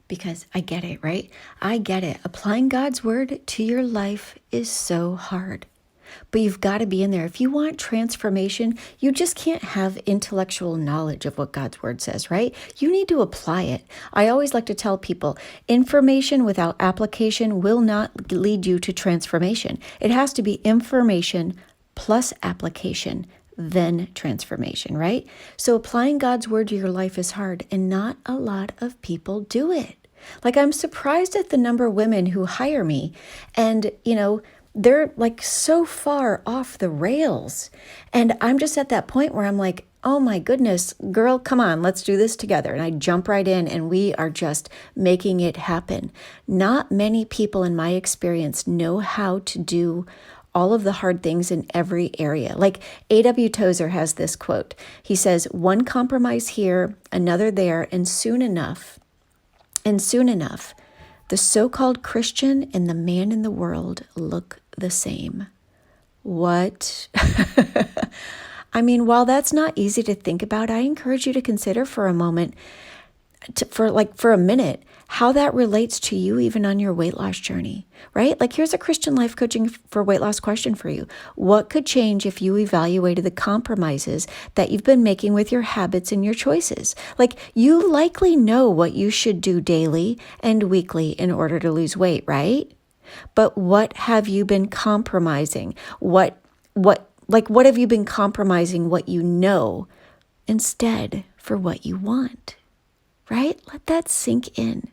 because I get it, right? I get it. Applying God's word to your life is so hard. But you've got to be in there. If you want transformation, you just can't have intellectual knowledge of what God's word says, right? You need to apply it. I always like to tell people, information without application will not lead you to transformation. It has to be information plus application, then transformation, right? So applying God's word to your life is hard, and not a lot of people do it. Like, I'm surprised at the number of women who hire me, and, they're like so far off the rails. And I'm just at that point where I'm like, oh my goodness, girl, come on, let's do this together. And I jump right in, and we are just making it happen. Not many people in my experience know how to do all of the hard things in every area. Like A.W. Tozer has this quote. He says, one compromise here, another there, and soon enough, the so-called Christian and the man in the world look the same. What? I mean, while that's not easy to think about, I encourage you to consider for a moment, for a minute, how that relates to you even on your weight loss journey, right? Like, here's a Christian life coaching for weight loss question for you. What could change if you evaluated the compromises that you've been making with your habits and your choices? Like, you likely know what you should do daily and weekly in order to lose weight, right? But what have you been compromising? What have you been compromising what you know instead for what you want? Right? Let that sink in.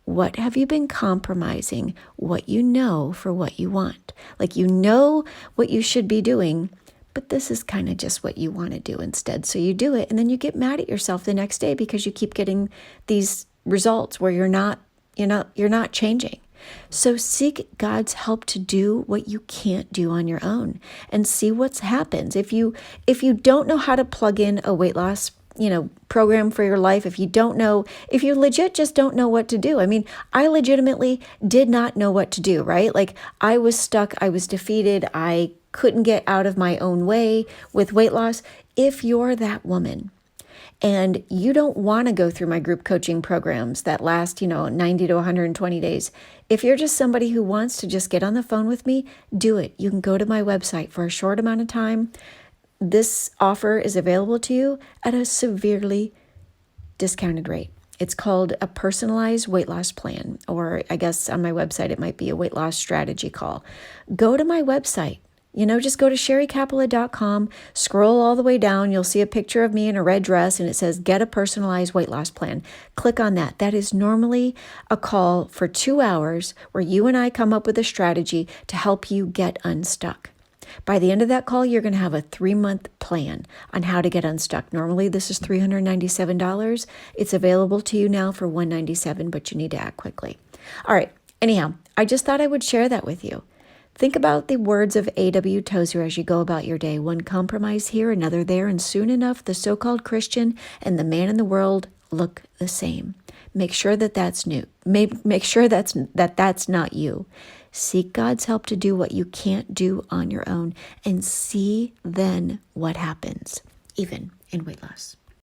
What have you been compromising what you know for what you want? Like, you know what you should be doing, but this is kind of just what you want to do instead. So you do it, and then you get mad at yourself the next day because you keep getting these results where you're not changing. So seek God's help to do what you can't do on your own, and see what happens. If you don't know how to plug in a weight loss program for your life, if you legit just don't know what to do. I mean, I legitimately did not know what to do, right? Like, I was stuck, I was defeated, I couldn't get out of my own way with weight loss. If you're that woman and you don't want to go through my group coaching programs that last, 90 to 120 days, if you're just somebody who wants to just get on the phone with me, do it. You can go to my website for a short amount of time. This offer is available to you at a severely discounted rate. It's called a personalized weight loss plan, or I guess on my website, it might be a weight loss strategy call. Go to my website. Just go to sherrycapella.com, scroll all the way down. You'll see a picture of me in a red dress, and it says, get a personalized weight loss plan. Click on that. That is normally a call for 2 hours where you and I come up with a strategy to help you get unstuck. By the end of that call, you're going to have a 3-month plan on how to get unstuck. Normally, this is $397. It's available to you now for $197, but you need to act quickly. All right. Anyhow, I just thought I would share that with you. Think about the words of A.W. Tozer as you go about your day. One compromise here, another there, and soon enough, the so-called Christian and the man in the world look the same. Make sure that that's new. Make sure that's not you. Seek God's help to do what you can't do on your own, and see then what happens, even in weight loss.